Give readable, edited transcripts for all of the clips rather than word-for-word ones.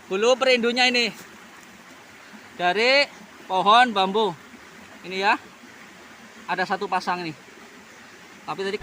bulu perindunya ini dari pohon bambu ini ya, ada satu pasang nih, tapi tadi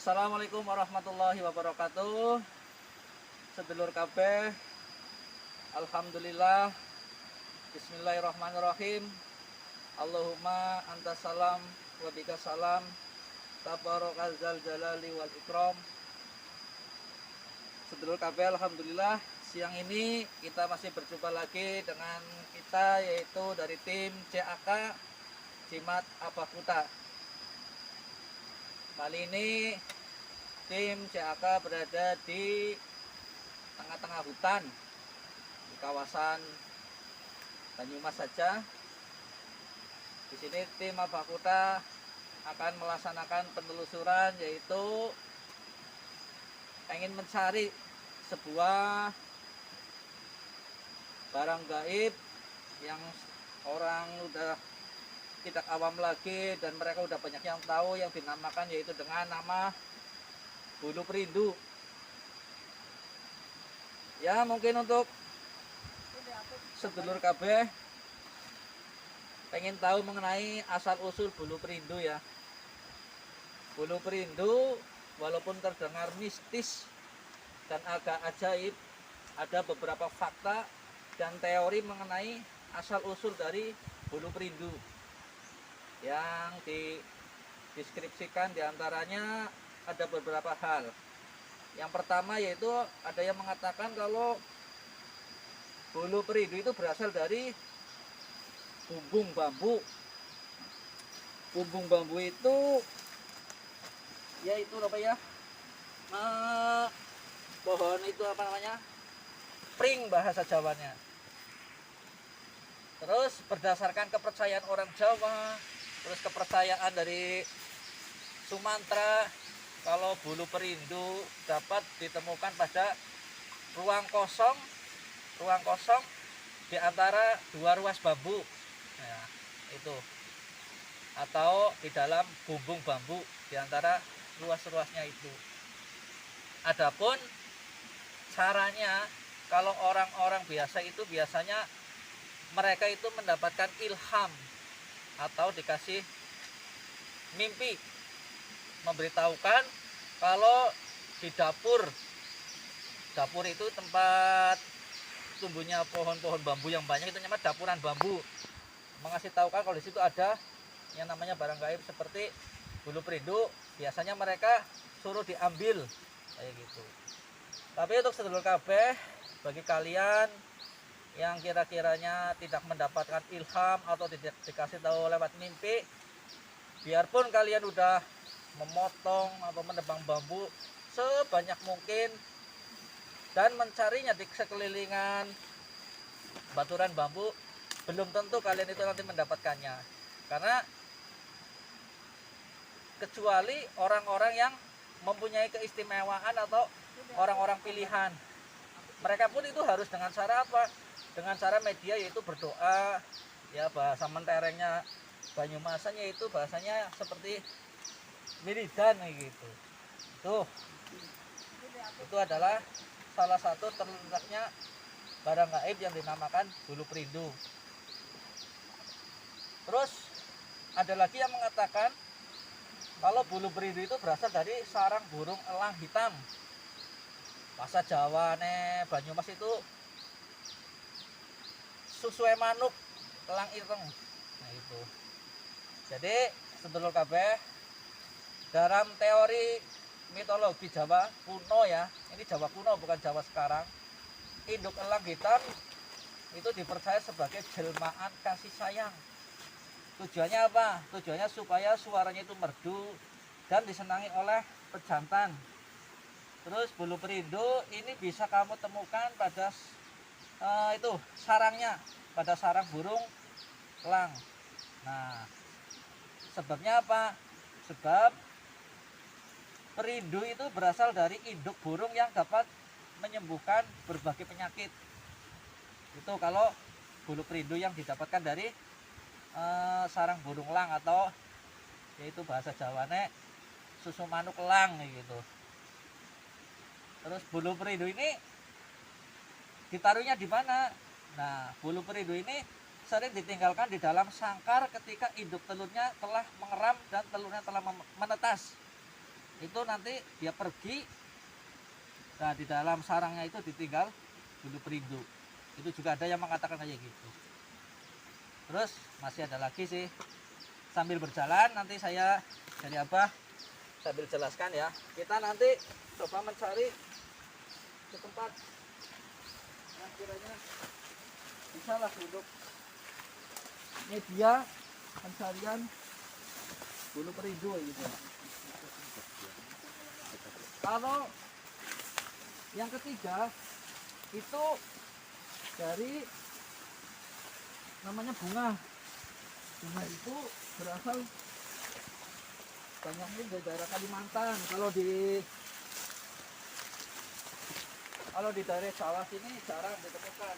Assalamualaikum warahmatullahi wabarakatuh. Sedulur kabeh, alhamdulillah, bismillahirrahmanirrahim. Allahumma antas salam wa bika salam, tabarakazal jalali wal ikram. Sedulur kabeh, alhamdulillah, siang ini kita masih berjumpa lagi dengan kita, yaitu dari tim CAK Cimat Abakuta. Kali ini tim CAK berada di tengah-tengah hutan di kawasan Banyumas saja. Di sini tim Abakuta akan melaksanakan penelusuran, yaitu ingin mencari sebuah barang gaib yang orang udah tidak awam lagi dan mereka udah banyak yang tahu, yang dinamakan yaitu dengan nama bulu perindu. Ya, mungkin untuk sedulur KB pengen tahu mengenai asal usul bulu perindu ya. Bulu perindu walaupun terdengar mistis dan agak ajaib, ada beberapa fakta dan teori mengenai asal usul dari bulu perindu yang dideskripsikan. Diantaranya ada beberapa hal. Yang pertama yaitu ada yang mengatakan kalau bulu perindu itu berasal dari bumbung bambu. Bumbung bambu itu yaitu apa ya, pohon itu apa namanya, pring bahasa Jawanya. Terus berdasarkan kepercayaan orang Jawa, terus kepercayaan dari Sumatera, kalau bulu perindu dapat ditemukan pada ruang kosong di antara dua ruas bambu, nah, itu, atau di dalam bumbung bambu di antara ruas-ruasnya itu. Adapun caranya, kalau orang-orang biasa itu biasanya mereka itu mendapatkan ilham atau dikasih mimpi, memberitahukan kalau di dapur itu tempat tumbuhnya pohon-pohon bambu yang banyak, itu namanya dapuran bambu. Mengasih tahukan kalau di situ ada yang namanya barang gaib seperti bulu perindu, biasanya mereka suruh diambil kayak gitu. Tapi untuk sedulur kabeh, bagi kalian yang kira-kiranya tidak mendapatkan ilham atau tidak dikasih tahu lewat mimpi, biarpun kalian udah memotong atau menebang bambu sebanyak mungkin dan mencarinya di sekelilingan baturan bambu, belum tentu kalian itu nanti mendapatkannya. Karena kecuali orang-orang yang mempunyai keistimewaan atau orang-orang pilihan, mereka pun itu harus dengan cara apa? Dengan cara media, yaitu berdoa. Ya, bahasa menterengnya Banyumasannya itu bahasanya seperti wiridan gitu. Itu adalah salah satu terletaknya barang gaib yang dinamakan bulu perindu. Terus ada lagi yang mengatakan kalau bulu berindu itu berasal dari sarang burung elang hitam. Bahasa Jawa ne Banyumas itu susue manuk elang ireng. Nah itu. Jadi sedulur kabeh, dalam teori mitologi Jawa kuno ya, ini Jawa kuno bukan Jawa sekarang, induk elang hitam itu dipercaya sebagai jelmaan kasih sayang. Tujuannya apa? Tujuannya supaya suaranya itu merdu dan disenangi oleh pejantan. Terus bulu perindu ini bisa kamu temukan pada itu sarangnya, pada sarang burung elang. Nah, sebabnya apa? Sebab perindu itu berasal dari induk burung yang dapat menyembuhkan berbagai penyakit. Itu kalau bulu perindu yang didapatkan dari sarang burung elang, atau yaitu bahasa Jawane susu manuk elang gitu. Terus bulu perindu ini ditaruhnya di mana? Nah, bulu perindu ini sering ditinggalkan di dalam sangkar ketika induk telurnya telah mengeram dan telurnya telah menetas. Itu nanti dia pergi. Nah, di dalam sarangnya itu ditinggal bulu perindu. Itu juga ada yang mengatakan kayak gitu. Terus masih ada lagi sih. Sambil berjalan nanti saya dari Abah sambil jelaskan ya. Kita nanti coba mencari ke tempat yang kiranya bisa lah untuk media pencarian bulu perindu gitu. Kalau yang ketiga itu dari namanya bunga. Bunga itu berasal banyaknya dari daerah Kalimantan. Kalau di daerah Jawa sini jarang ditemukan.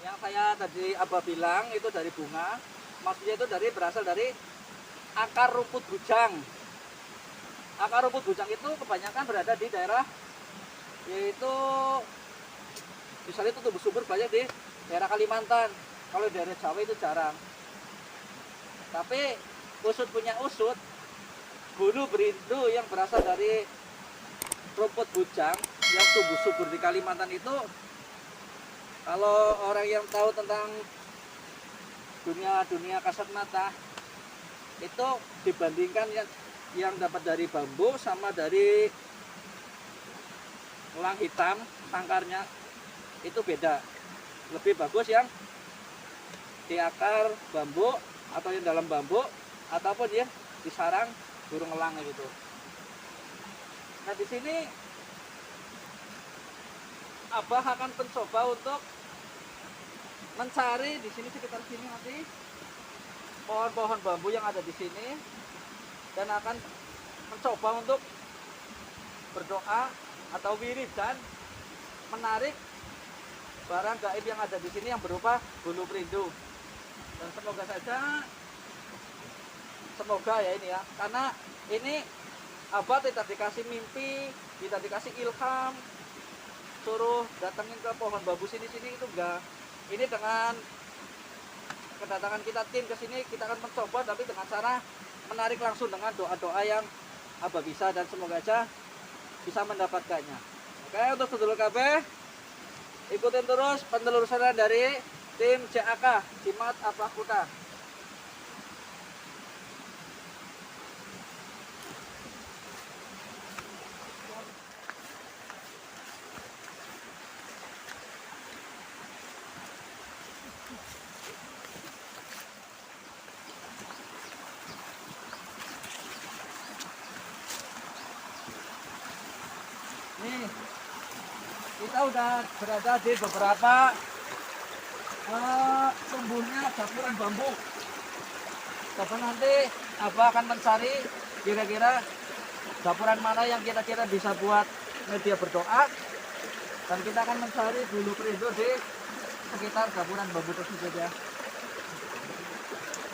Yang saya tadi Abah bilang itu dari bunga, maksudnya itu berasal dari akar rumput bujang. Akar rumput bujang itu kebanyakan berada di daerah, yaitu misalnya itu tumbuh subur banyak di daerah Kalimantan. Kalau di daerah Jawa itu jarang. Tapi usut punya usut, bulu berindu yang berasal dari rumput bujang yang tumbuh subur di Kalimantan itu, kalau orang yang tahu tentang dunia kasat mata, itu dibandingkan yang dapat dari bambu sama dari elang hitam sangkarnya itu beda. Lebih bagus yang di akar bambu atau yang dalam bambu ataupun yang di sarang burung elang gitu. Nah, di sini Abah akan mencoba untuk mencari di sini, sekitar sini nanti pohon-pohon bambu yang ada di sini, dan akan mencoba untuk berdoa atau wiridan menarik barang gaib yang ada di sini yang berupa bulu perindu. Dan semoga ya ini ya, karena ini Abah tidak dikasih mimpi, tidak dikasih ilham suruh datangin ke pohon bambu sini itu enggak. Ini dengan kedatangan kita tim ke sini, kita akan mencoba tapi dengan cara menarik langsung dengan doa-doa yang Abah bisa, dan semoga aja bisa mendapatkannya. Oke, untuk sedulur KB, ikutin terus penelusuran dari tim JAK Jimat Abah Kuta. Nih, kita udah berada di beberapa tumbuhnya dapuran bambu. Kapan nanti Abah akan mencari kira-kira dapuran mana yang kira-kira bisa buat media berdoa, dan kita akan mencari bulu perindu di sekitar dapuran bambu tersebut ya.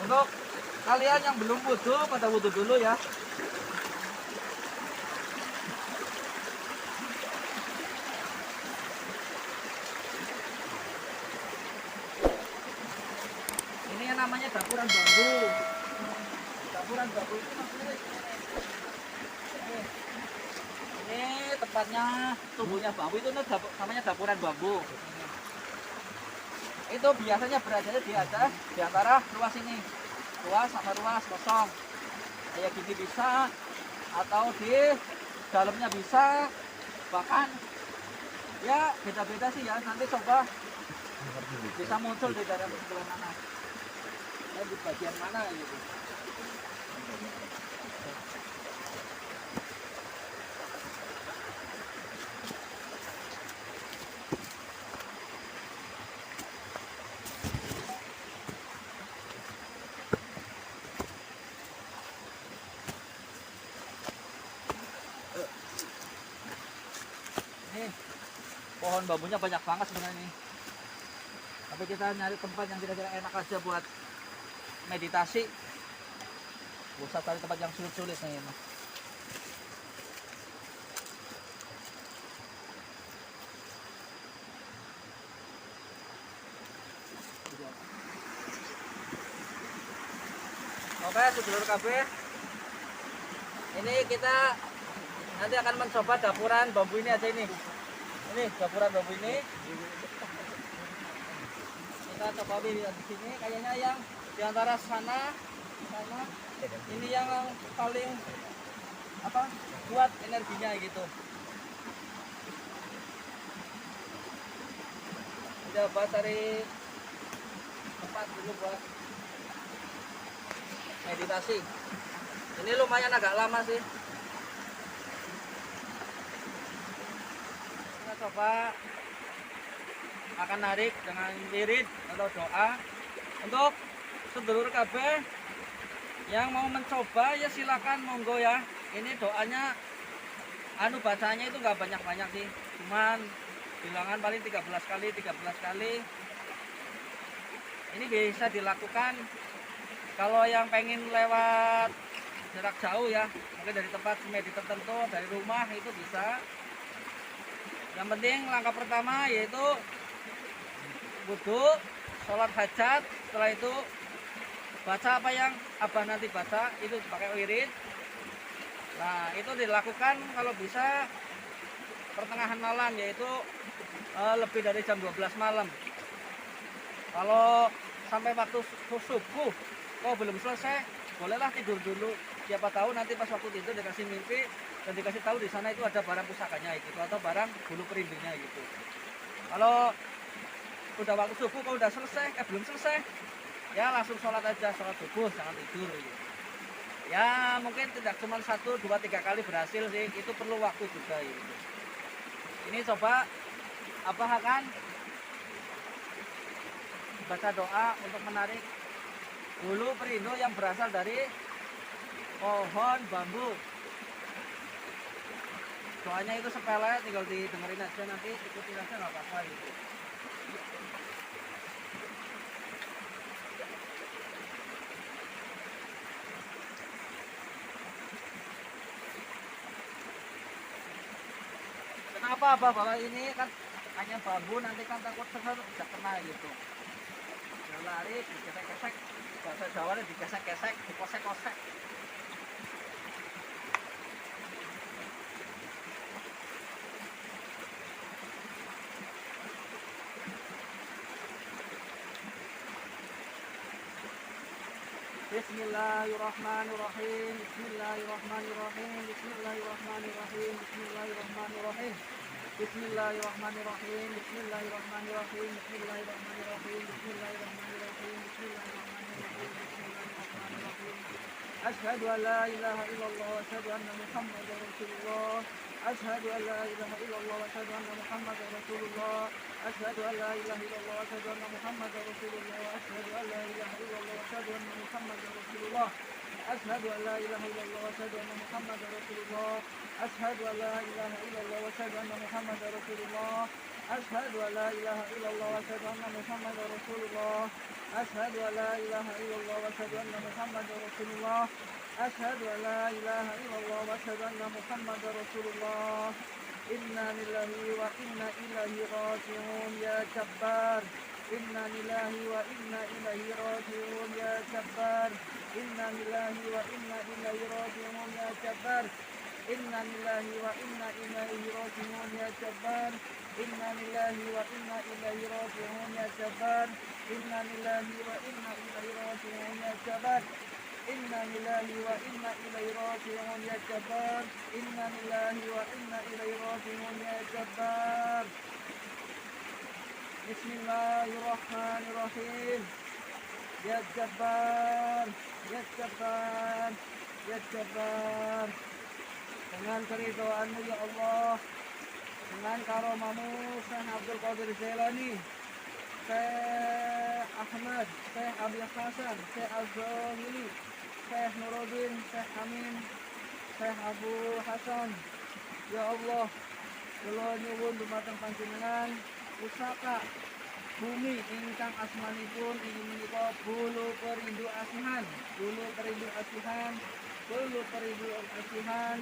Untuk kalian yang belum wudhu, pada wudhu dulu ya. namanya dapuran bambu. Dapuran bambu itu maksudnya ini tempatnya tumbuhnya bambu itu namanya dapuran bambu. Itu biasanya beradanya di antara ruas ini, ruas sama ruas kosong kayak gini bisa, atau di dalamnya bisa, bahkan ya beda-beda sih ya. Nanti coba bisa muncul di daerah sebelah mana, ya di bagian mana gitu. Ini pohon bambunya banyak banget sebenarnya ini. Tapi kita nyari tempat yang kira-kira enak aja buat meditasi. Gak usah cari tempat yang sulit-sulit nih. Oke, sedulur KB. Ini kita nanti akan mencoba dapuran bambu ini aja ini. Ini dapuran bambu ini. Kita coba di sini kayaknya yang di antara sana ini yang paling kuat energinya gitu. Coba cari tempat dulu buat meditasi. Ini lumayan agak lama sih. Kita coba akan narik dengan wirid atau doa. Untuk sedulur KB yang mau mencoba ya silakan, monggo ya. Ini doanya bacanya itu nggak banyak-banyak sih, cuman bilangan paling 13 kali. Ini bisa dilakukan kalau yang pengen lewat jarak jauh ya, mungkin dari tempat meditasi tertentu, dari rumah itu bisa. Yang penting langkah pertama yaitu wudhu, sholat hajat. Setelah itu baca apa yang abah nanti baca, itu pakai wirid. Nah itu dilakukan kalau bisa pertengahan malam, yaitu lebih dari jam 12 malam. Kalau sampai waktu subuh kok belum selesai, bolehlah tidur dulu. Siapa tahu nanti pas waktu tidur dikasih mimpi dan dikasih tahu di sana itu ada barang pusakanya gitu, atau barang bulu perindunya gitu. Kalau udah waktu subuh, kalau udah selesai, belum selesai, ya langsung sholat aja, sholat subuh, jangan tidur gitu. Ya mungkin tidak cuma 1, 2, 3 kali berhasil sih, itu perlu waktu juga gitu. Ini coba apa akan baca doa untuk menarik bulu perindu yang berasal dari pohon bambu. Doanya itu sepele, tinggal didengerin aja, nanti ikutin aja nggak apa-apa gitu. Kenapa bapak ini kan hanya bambu, nanti kan takut bisa kena gitu. Lari, digesek-gesek, bahasa Jawa digesek-gesek, dikosek-kosek. Bismillahirrahmanirrahim. Bismillahirrahmanirrahim. Bismillahirrahmanirrahim. Bismillahirrahmanirrahim. Bismillahirrahmanirrahim. Bismillahirrahmanirrahim. Bismillahirrahmanirrahim. Bismillahirrahmanirrahim. Bismillahirrahmanirrahim. Asyhadu an la ilaha illallah wa asyhadu anna Muhammadar Rasulullah. Asyhadu an la ilaha illallah wa asyhadu anna Muhammadar Rasulullah. Asyhadu an la ilaha illallah wa asyhadu anna Muhammadar Rasulullah. Asyhadu an la ilaha illallah wa asyhadu anna Muhammadar Rasulullah. Asyhadu an la ilaha illallah wa asyhadu anna Muhammadar Rasulullah. Asyhadu an la ilaha illallah wa asyhadu anna Muhammadar Rasulullah. Asyhadu an la ilaha illallah wa asyhadu anna Muhammadar Rasulullah. Asyhadu an la ilaha illallah wa asyhadu anna Muhammadar Rasulullah. Asyhadu an la ilaha illallah wa asyhadu anna Muhammadar Rasulullah. Inna lillahi wa inna ilaihi raji'un. Ya Jabbar, inna lillahi wa inna ilaihi raji'un ya Jabbar, inna lillahi wa inna ilaihi raji'un ya Jabbar, inna lillahi wa inna ilaihi raji'un ya Jabbar, inna lillahi wa inna ilaihi raji'un ya Jabbar, inna lillahi wa inna ilaihi raji'un ya Jabbar, inna lillahi wa inna ilaihi raji'un ya Jabbar, inna lillahi wa inna ilaihi raji'un ya Jabbar. Bismillahirrahmanirrahim. Ya Jabbar, ya Jabbar, ya Jabbar. Dengan keridhaanmu ya Allah, dengan karomamu Syekh Abdul Qadir Jailani, Syekh Ahmad, Syekh Abi Hasan, Syekh Az-Zahili, Syekh Nuruddin, Syekh Amin, Syekh Abu Hasan, ya Allah, kula nyuwun dumateng panjenengan pusaka bumi ingkang asmanipun inggih menika Bulu Perindu Asihan, Bulu Perindu Asihan, Bulu Perindu Asihan.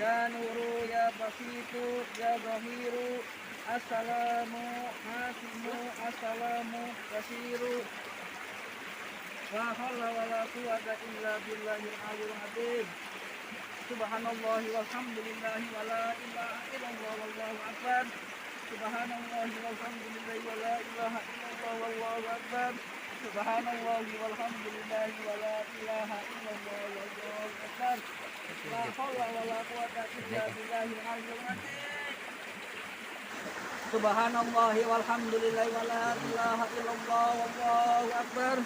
Ya Nuru, ya Basitu, ya Zahiru, Assalamu Hasimu, Assalamu Basiru. La haula wala quwwata illa billahil aliyyil azim. Subhanallahi walhamdulillahi wala ilaha illallah wallahu akbar. Subhanallahi walhamdulillahi wala ilaha illallah wallahu akbar. Subhanallahi walhamdulillahi wala ilaha illallah wallahu akbar. La haula wala quwwata illa billahil aliyyil azim. Subhanallahi walhamdulillahi wala ilaha illallah wallahu akbar.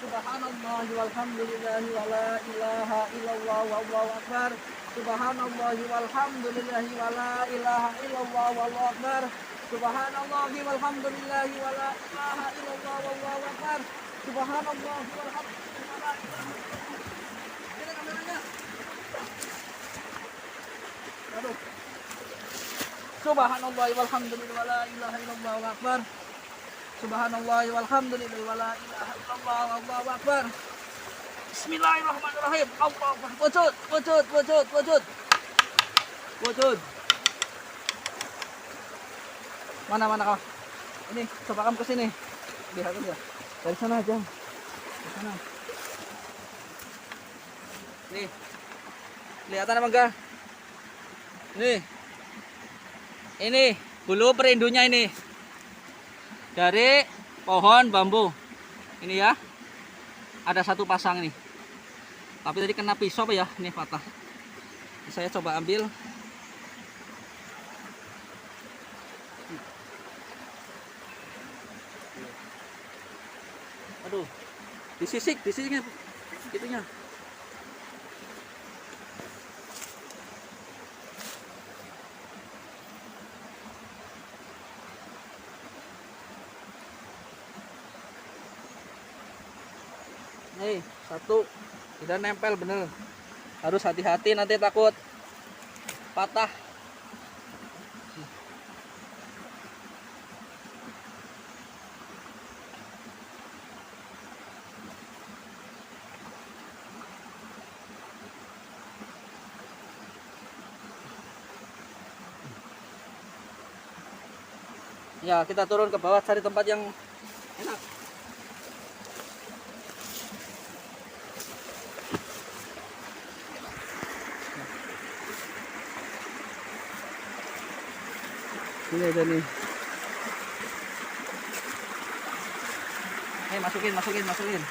Subhanallahi walhamdulillahi wala ilaha illallah wallahu akbar. Subhanallahi walhamdulillahi wala ilaha illallah wallahu akbar. Subhanallahi walhamdulillahi wala ilaha illallah wallahu akbar. Subhanallahi walhamdulillahi wala ilaha illallah. Ini kameranya. Aduh. Subhanallahi walhamdulillahi wala ilaha illallah wallahu akbar. Subhanallahi walhamdulillahi wala ilaha illallah wallahu akbar. Bismillahirrahmanirrahim. Allahu akbar. Wujud, wujud, wujud, wujud. Wujud. Mana kau? Ini, coba kamu ke sini. Lihat aja. Dari sana aja. Dari sana. Nih. Kelihatan apa enggak? Nih. Ini bulu perindunya ini. Dari pohon bambu. Ini ya. Ada satu pasang nih. Tapi tadi kena pisau ya, ini patah. Saya coba ambil. Aduh. Disisik itunya. Nih, satu tidak nempel bener. Harus hati-hati nanti takut patah. Ya, kita turun ke bawah cari tempat yang enak. Ini ada nih. Masukin.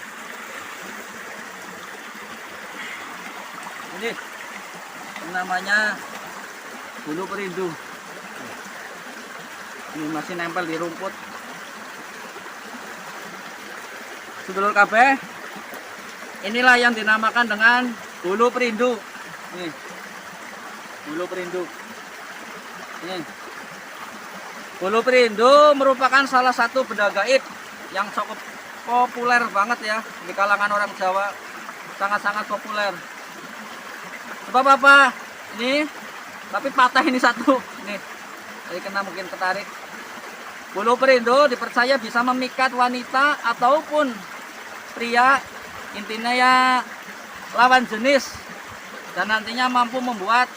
Ini namanya bulu perindu. Ini masih nempel di rumput. Sedulur kabeh, inilah yang dinamakan dengan bulu perindu. Nih, bulu perindu. Ini. Bulu perindu merupakan salah satu benda gaib yang cukup populer banget ya di kalangan orang Jawa, sangat-sangat populer. Sebab apa? Ini, tapi patah ini satu. Nih, jadi kena mungkin ketarik. Bulu perindu dipercaya bisa memikat wanita ataupun pria, intinya ya lawan jenis, dan nantinya mampu membuat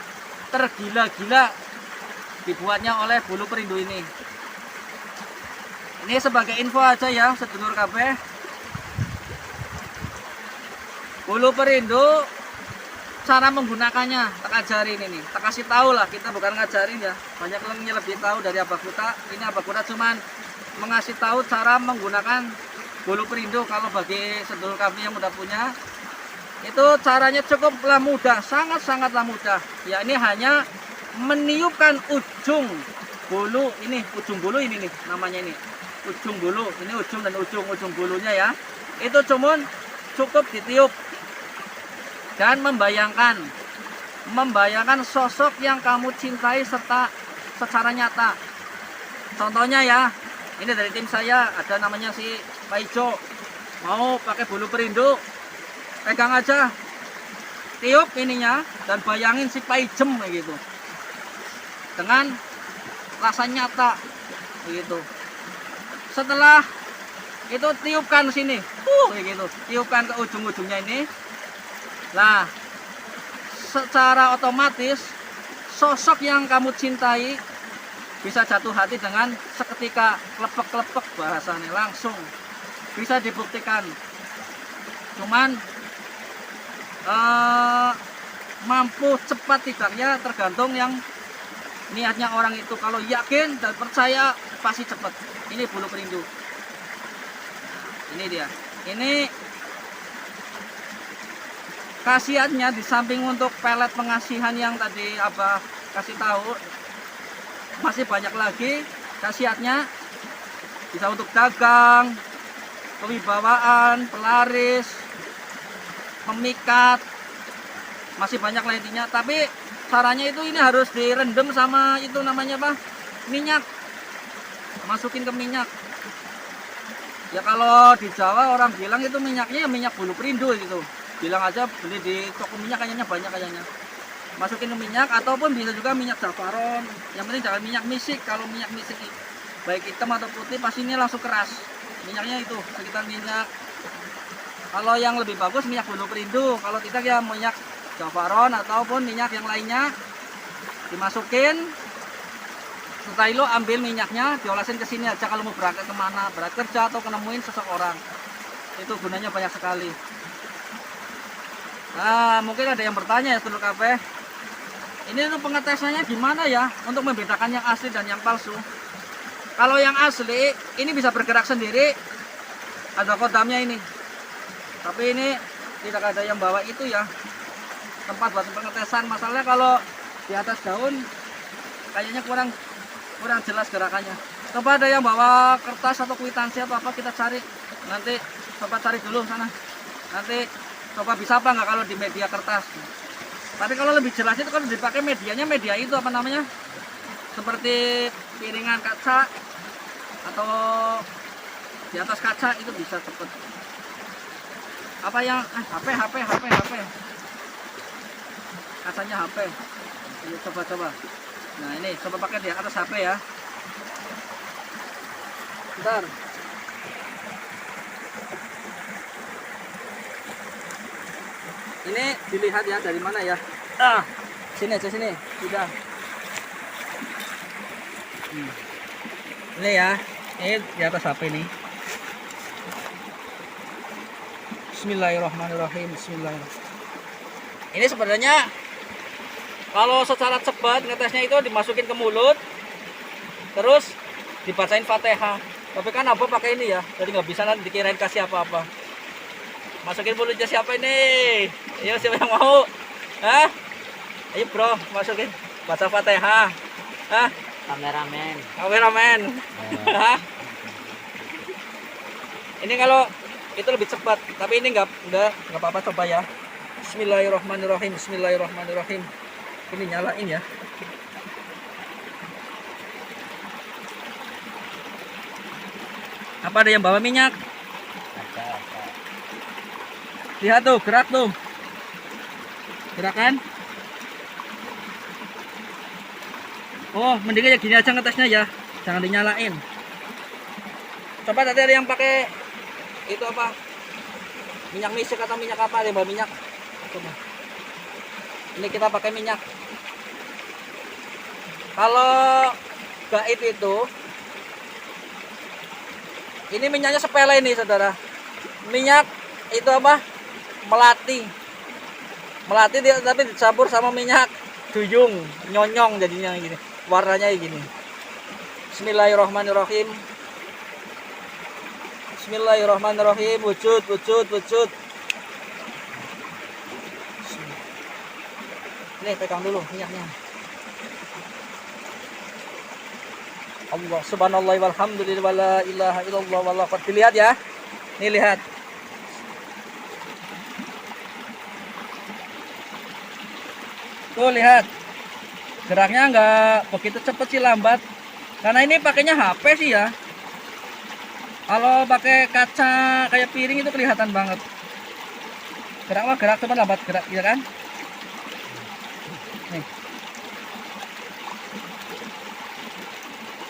tergila-gila dibuatnya oleh bulu perindu ini. Ini sebagai info aja ya, sedulur kabeh. Bulu perindu, cara menggunakannya tak ajarin ini, tak kasih tahu lah, kita bukan ngajarin ya. Banyak yang lebih tahu dari Abah Kuta. Ini Abah Kuta cuman mengasih tahu cara menggunakan bulu perindu. Kalau bagi sedulur kami yang udah punya, itu caranya cukuplah mudah, sangat-sangatlah mudah. Ya ini hanya meniupkan ujung bulu ini, ujung bulu ini nih namanya ini. Ujung bulu, ini ujung dan ujung bulunya ya. Itu cuman cukup ditiup dan membayangkan sosok yang kamu cintai serta secara nyata. Contohnya ya, ini dari tim saya ada namanya si Pak Ijo, mau pakai bulu perindu, pegang aja, tiup ininya dan bayangin si Pak Ijem gitu dengan rasa nyata begitu. Setelah itu tiupkan sini, kayak gitu, tiupkan ke ujung-ujungnya ini. Nah, secara otomatis sosok yang kamu cintai bisa jatuh hati dengan seketika, klepek-klepek bahasanya, langsung bisa dibuktikan. Cuman mampu cepat tidaknya tergantung yang niatnya orang itu. Kalau yakin dan percaya pasti cepat. Ini bulu perindu. Ini dia. Ini khasiatnya di samping untuk pelet pengasihan yang tadi Abah kasih tahu, masih banyak lagi khasiatnya. Bisa untuk dagang, kewibawaan, pelaris, memikat, masih banyak lah intinya. Tapi caranya itu ini harus direndam sama itu namanya apa? Minyak. Masukin ke minyak. Ya kalau di Jawa orang bilang itu minyaknya ya minyak bulu perindu gitu. Bilang aja beli di toko minyak kayaknya banyak kayaknya. Masukin ke minyak ataupun bisa juga minyak zafaron. Yang penting jangan minyak misik. Kalau minyak misik baik hitam atau putih pasti ini langsung keras. Minyaknya itu sekitar minyak. Kalau yang lebih bagus minyak bulu perindu. Kalau tidak ya minyak zafaron ataupun minyak yang lainnya dimasukin. Setelah itu ambil minyaknya, diolasin ke sini aja kalau mau berangkat kemana, berangkat kerja atau kenemuin seseorang. Itu gunanya banyak sekali. Nah, mungkin ada yang bertanya ya sedulur kabeh. Ini untuk pengetesannya gimana ya untuk membedakan yang asli dan yang palsu? Kalau yang asli ini bisa bergerak sendiri, ada kodamnya ini. Tapi ini tidak ada yang bawa itu ya. Tempat buat pengetesan. Masalahnya kalau di atas daun kayaknya kurang jelas gerakannya. Coba ada yang bawa kertas atau kwitansi apa kita cari. Nanti coba cari dulu sana. Nanti coba bisa apa nggak kalau di media kertas. Tapi kalau lebih jelas itu kalau dipakai medianya media itu apa namanya? Seperti piringan kaca atau di atas kaca itu bisa cepet. Apa yang HP. Kacanya HP. Ini coba. Nah ini coba pakai di atas HP ya. Bentar. Ini dilihat ya dari mana ya? Sini aja sini. Sudah. Ini ya. Ini di atas HP nih. Bismillahirrahmanirrahim. Ini sebenarnya kalau secara cepat ngetesnya itu dimasukin ke mulut, terus dibacain Fatihah. Tapi kan Abah pakai ini ya, jadi nggak bisa nanti dikirain kasih apa-apa. Masukin mulutnya siapa ini? Ayo siapa yang mau? Hah? Ayo bro, masukin. Baca Fatihah. Hah? Kameramen. Hah? Ini kalau itu lebih cepat, tapi ini nggak apa-apa, coba ya. Bismillahirrahmanirrahim. Ini nyalain ya. Apa ada yang bawa minyak? Ada. Lihat tuh, gerak tuh. Gerakan. Oh, mendingan ya gini aja ngetesnya ya. Jangan dinyalain. Coba tadi ada yang pakai itu apa? Minyak misik atau minyak apa? Ada yang bawa minyak? Coba. Ini kita pakai minyak. Kalau gaib itu Ini minyaknya sepele nih saudara. Minyak itu apa? Melati. Melati dia tapi dicampur sama minyak duyung, nyonyong jadinya gini. Warnanya gini. Bismillahirrahmanirrahim. Bismillahirrahmanirrahim. Wujud. Ini pegang dulu minyaknya. Allah subhanallah walhamdulillah wala ilaha illallah wallahu akbar. Dilihat ya. Nih lihat. Tuh lihat. Geraknya nggak begitu cepet sih, lambat. Karena ini pakainya HP sih ya. Kalau pakai kaca kayak piring itu kelihatan banget. Gerak cuma lambat gerak ya kan? Nih.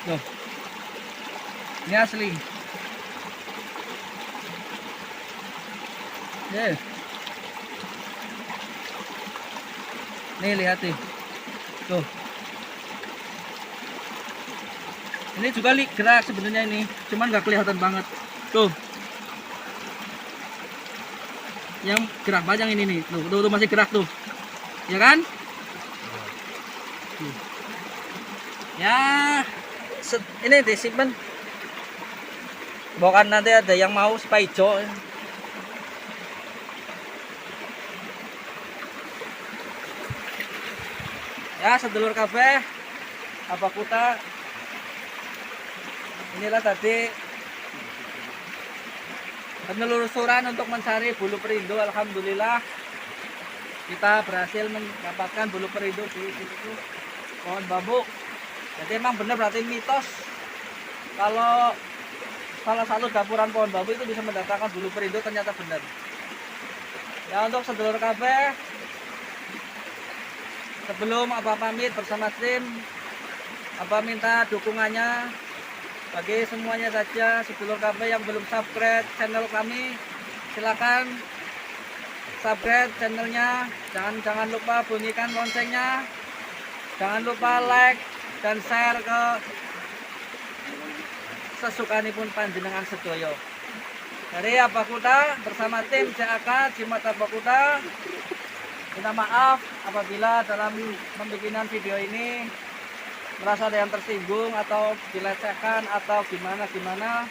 Tuh. Ini asli. Nih lihat nih. Tuh. Ini juga gerak sebenarnya ini, cuman nggak kelihatan banget. Tuh. Yang gerak banyak ini nih. Tuh masih gerak tuh. Ya kan? Ya, ini disimpan. Bukan nanti ada yang mau spaijo. Ya, sedulur kabeh, apa kuta. Inilah tadi penelusuran untuk mencari bulu perindo. Alhamdulillah kita berhasil mendapatkan bulu perindo di situ pohon bambu. Jadi emang benar berarti mitos kalau salah satu dapuran pohon bambu itu bisa mendatangkan bulu perindo, ternyata benar. Ya, untuk sedulur kabeh, sebelum Abah pamit bersama tim, Abah minta dukungannya bagi semuanya saja sedulur kabeh yang belum subscribe channel kami. Silakan subscribe channelnya, jangan lupa bunyikan loncengnya, jangan lupa like dan share ke sesukanipun panjenengan sedoyo. Dari Abah Kuta bersama tim CAK Jimat Abah Kuta, minta maaf apabila dalam pembikinan video ini merasa ada yang tersinggung atau dilecehkan atau gimana.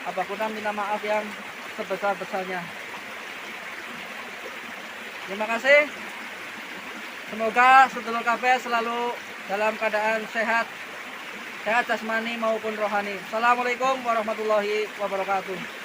Abah Kuta minta maaf yang sebesar-besarnya. Terima kasih. Semoga sedulur kabeh selalu dalam keadaan sehat jasmani maupun rohani. Assalamualaikum warahmatullahi wabarakatuh.